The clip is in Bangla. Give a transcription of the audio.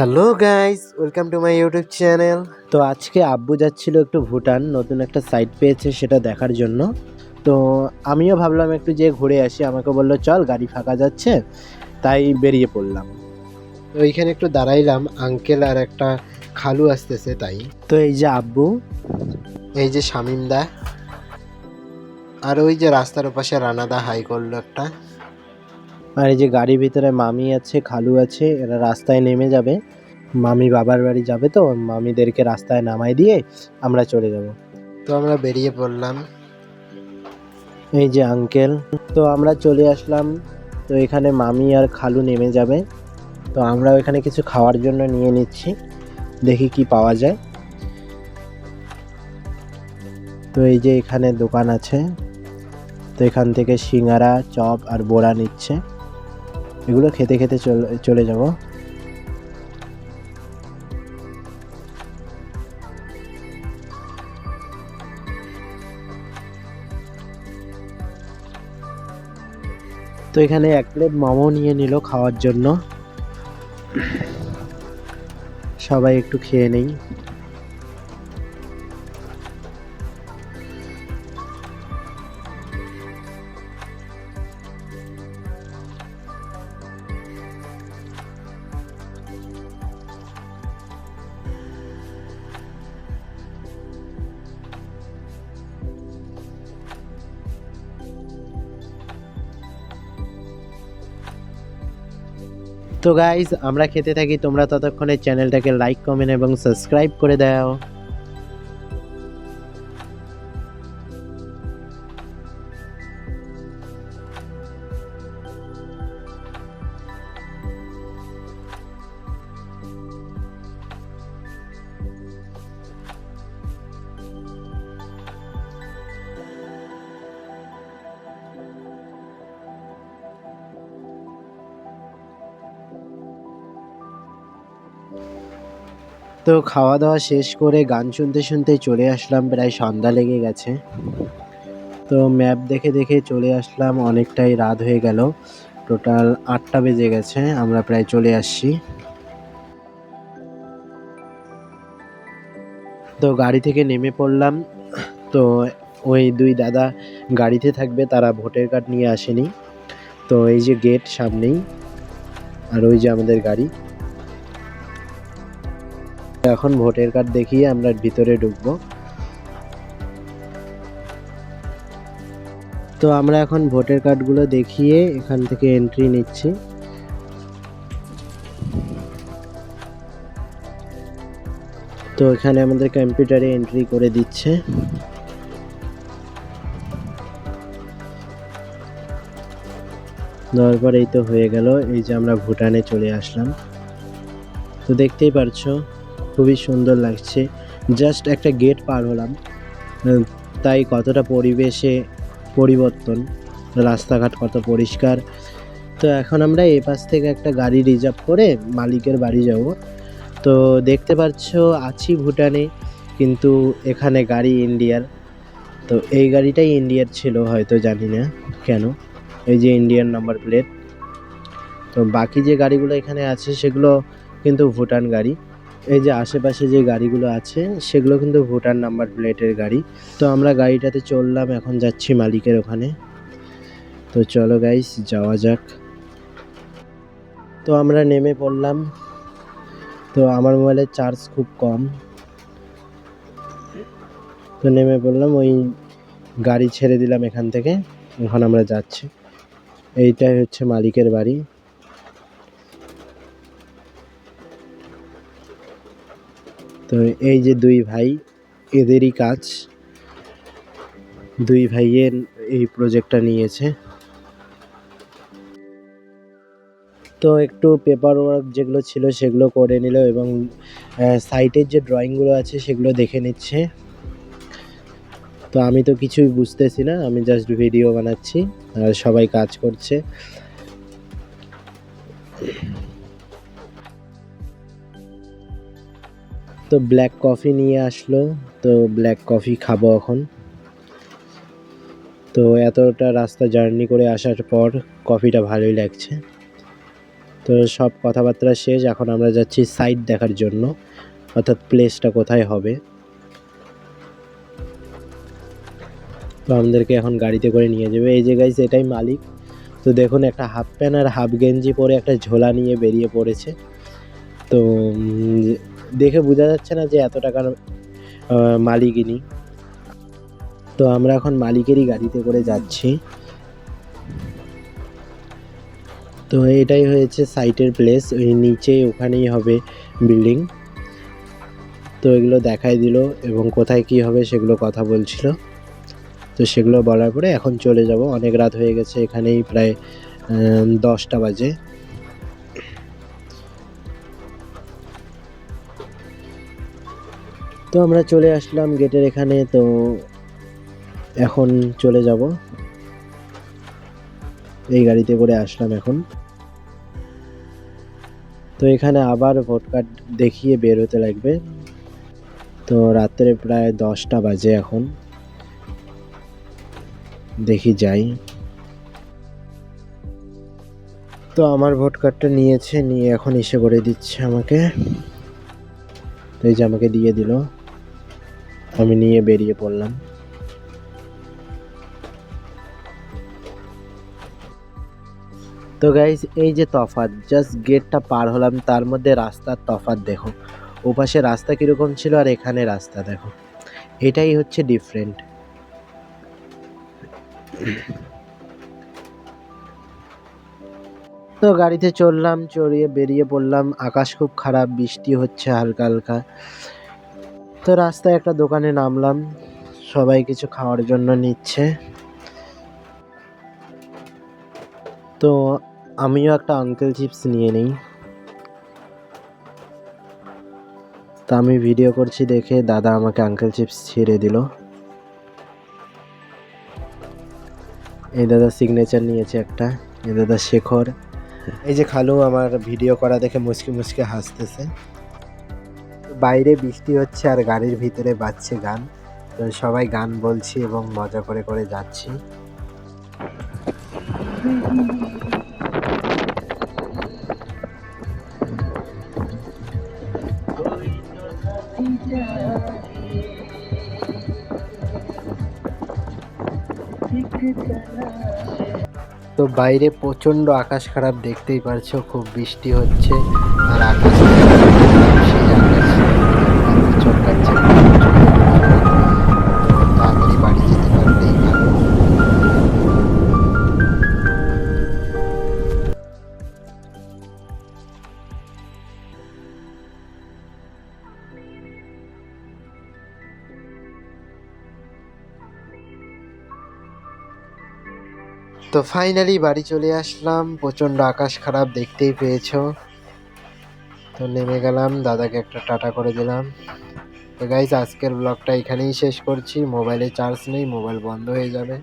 Hello guys, welcome to my YouTube channel. তো আজকে আব্বু যাচ্ছিল একটু ভুটান, নতুন একটা সাইট পেয়েছে সেটা দেখার জন্য। তো আমিও ভাবলাম একটু যেয়ে ঘুরে আসি, আমাকে বললো চল গাড়ি ফাঁকা যাচ্ছে, তাই বেরিয়ে পড়লাম। তো এইখানে একটু দাঁড়াইলাম, আঙ্কেল আর একটা খালু আসতেছে তাই। তো এই যে আব্বু, এই যে শামিম দা, আর ওই যে রাস্তার ওপাশে রানাদা হাই করলো একটা। আর এই যে গাড়ির ভিতরে মামি আছে, খালু আছে, এরা রাস্তায় নেমে যাবে। মামি বাবার বাড়ি যাবে, তো মামিদেরকে রাস্তায় নামাই দিয়ে আমরা চলে যাব। তো আমরা বেরিয়ে পড়লাম। এই যে আঙ্কেল, তো আমরা চলে আসলাম। তো এখানে মামি আর খালু নেমে যাবে, তো আমরা এখানে কিছু খাওয়ার জন্য নিয়ে নিচ্ছি, দেখি কি পাওয়া যায়। তো এই যে এখানে দোকান আছে, তো এখান থেকে সিঙ্গারা, চপ আর বড়া নিচ্ছে, এগুলো খেতে খেতে চলে যাব। তো এখানে এক প্লেট মোমো নিয়ে নিল খাওয়ার জন্য, সবাই একটু খেয়ে নেই। তো গাইজ, আমরা খেতে থাকি, তোমরা ততক্ষণে চ্যানেলটাকে লাইক, কমেন্ট এবং সাবস্ক্রাইব করে দাও। তো খাওয়া দাওয়া শেষ করে গান শুনতে শুনতে চলে আসলাম, প্রায় সন্ধ্যা লেগে গেছে। তো ম্যাপ দেখে দেখে চলে আসলাম, অনেকটাই রাত হয়ে গেল, টোটাল 8টা বেজে গেছে, আমরা প্রায় চলে আসছি। তো গাড়ি থেকে নেমে পড়লাম। তো ওই দুই দাদা গাড়িতে থাকবে, তারা ভোটার কার্ড নিয়ে আসেনি। তো এই যে গেট সামনেই, আর ওই যে আমাদের গাড়ি। এখন ভোটার কার্ড দেখিয়ে আমরা ভিতরে ঢুকবো। তো আমরা এখন ভোটার কার্ডগুলো দেখিয়ে এখান থেকে এন্ট্রি নিচ্ছি। তো এখানে আমাদের কম্পিউটারে এন্ট্রি করে দিচ্ছে। দেওয়ার পর এই তো হয়ে গেল, এই যে আমরা ভুটানে চলে আসলাম। তো দেখতেই পারছো, খুবই সুন্দর লাগছে। জাস্ট একটা গেট পার হলাম, তাই কতটা পরিবেশে পরিবর্তন, রাস্তাঘাট কত পরিষ্কার। তো এখন আমরা এই পাশ থেকে একটা গাড়ি রিজার্ভ করে মালিকের বাড়ি যাব। তো দেখতে পাচ্ছ আছি ভুটানে, কিন্তু এখানে গাড়ি ইন্ডিয়ার। তো এই গাড়িটাই ইন্ডিয়ার ছিল, হয়তো জানি না কেন, এই যে ইন্ডিয়ান নাম্বার প্লেট। তো বাকি যে গাড়িগুলো এখানে আছে সেগুলো কিন্তু ভুটান গাড়ি। এই যে আশেপাশে যে গাড়িগুলো আছে সেগুলো কিন্তু ভুটান নাম্বার প্লেটের গাড়ি। তো আমরা গাড়িটাতে চললাম, এখন যাচ্ছি মালিকের ওখানে। তো চলো গাইস, যাওয়া যাক। তো আমরা নেমে পড়লাম। তো আমার মোবাইলের চার্জ খুব কম, তো নেমে পড়লাম, ওই গাড়ি ছেড়ে দিলাম এখান থেকে। এখন আমরা যাচ্ছি, এইটাই হচ্ছে মালিকের বাড়ি। তো এই যে দুই ভাই, এদেরই কাজ, দুই ভাইয়ের এই প্রজেক্টটা নিয়েছে। তো একটু পেপার ওয়ার্ক যেগুলো ছিল সেগুলো করে নিল, এবং সাইটের যে ড্রয়িংগুলো আছে সেগুলো দেখে নিচ্ছে। তো আমি তো কিছুই বুঝতেছি না, আমি জাস্ট ভিডিও বানাচ্ছি আর সবাই কাজ করছে। তো ব্ল্যাক কফি নিয়ে আসলো, তো ব্ল্যাক কফি খাবো এখন। তো এতটা রাস্তা জার্নি করে আসার পর কফিটা ভালোই লাগছে। তো সব কথাবার্তা শেষ, এখন আমরা যাচ্ছি সাইট দেখার জন্য, অর্থাৎ প্লেসটা কোথায় হবে। তো আমাদেরকে এখন গাড়িতে করে নিয়ে যাবে। এই যে গাইস, এটাই মালিক। তো দেখুন, একটা হাফ প্যান্ট আর হাফ গেঞ্জি পরে একটা ঝোলা নিয়ে বেরিয়ে পড়েছে। তো দেখে বোঝা যাচ্ছে না যে এত টাকার মালিকিনি। তো আমরা এখন মালিকেরই গাড়িতে করে যাচ্ছি। তো এটাই হয়েছে সাইটের প্লেস, ওই নিচে ওখানেই হবে বিল্ডিং। তো এগুলো দেখাই দিল এবং কোথায় কি হবে সেগুলো কথা বলছিল। তো সেগুলো বলার পরে এখন চলে যাব, অনেক রাত হয়ে গেছে, এখানেই প্রায় 10টা বাজে। তো আমরা চলে আসলাম গেটের এখানে। তো এখন চলে যাব, এই গাড়িতে করে আসলাম এখন। তো এখানে আবার ভোট কার্ড দেখিয়ে বের হতে লাগবে। তো রাত্রে প্রায় 10টা বাজে এখন, দেখি যাই। তো আমার ভোট কার্ডটা নিয়েছে, নিয়ে এখন এসে করে দিচ্ছে আমাকে। তো এই যে আমাকে দিয়ে দিল, আমি নিয়ে বেরিয়ে পড়লাম। তো গাইস, এই যে তফাৎ, জাস্ট গেটটা পার হলাম, তার মধ্যে রাস্তার তফাৎ দেখো। ওপাশে রাস্তা কীরকম ছিল আর এখানে রাস্তা দেখো, এটাই হচ্ছে ডিফারেন্ট। তো গাড়িতে চড়লাম, চড়িয়ে বেরিয়ে পড়লাম। আকাশ খুব খারাপ, বৃষ্টি হচ্ছে হালকা হালকা। তো রাস্তায় একটা দোকানে নামলাম, সবাই কিছু খাওয়ার জন্য নিচ্ছে। তো আমিও একটা আঙ্কেল চিপস নিয়ে নিই। তো আমি ভিডিও করছি দেখে দাদা আমাকে আঙ্কেল চিপস ছিঁড়ে দিল। এই দাদা সিগনেচার নিয়েছে একটা, এই দাদা শেখর। এই যে খালু আমার ভিডিও করা দেখে মুচকি মুচকি হাসতেছে। বাইরে বৃষ্টি হচ্ছে আর গাড়ির ভিতরে বাজছে গান। তো সবাই গান বলছি এবং মজা করে করে যাচ্ছি। তো বাইরে প্রচণ্ড আকাশ খারাপ, দেখতেই পারছো, খুব বৃষ্টি হচ্ছে আর আকাশ সেই আকাশ চমকাচ্ছে। তাড়াতাড়ি বাড়ি যেতে পারলেই ভালো। তো ফাইনালি বাড়ি চলে আসলাম, প্রচণ্ড আকাশ খারাপ, দেখতেই পেয়েছো। তো নেমে গেলাম, দাদাকে একটা টাটা করে দিলাম। তো গাইজ, আজকের ব্লগটা এখানেই শেষ করছি। মোবাইলে চার্জ নেই, মোবাইল বন্ধ হয়ে যাবে।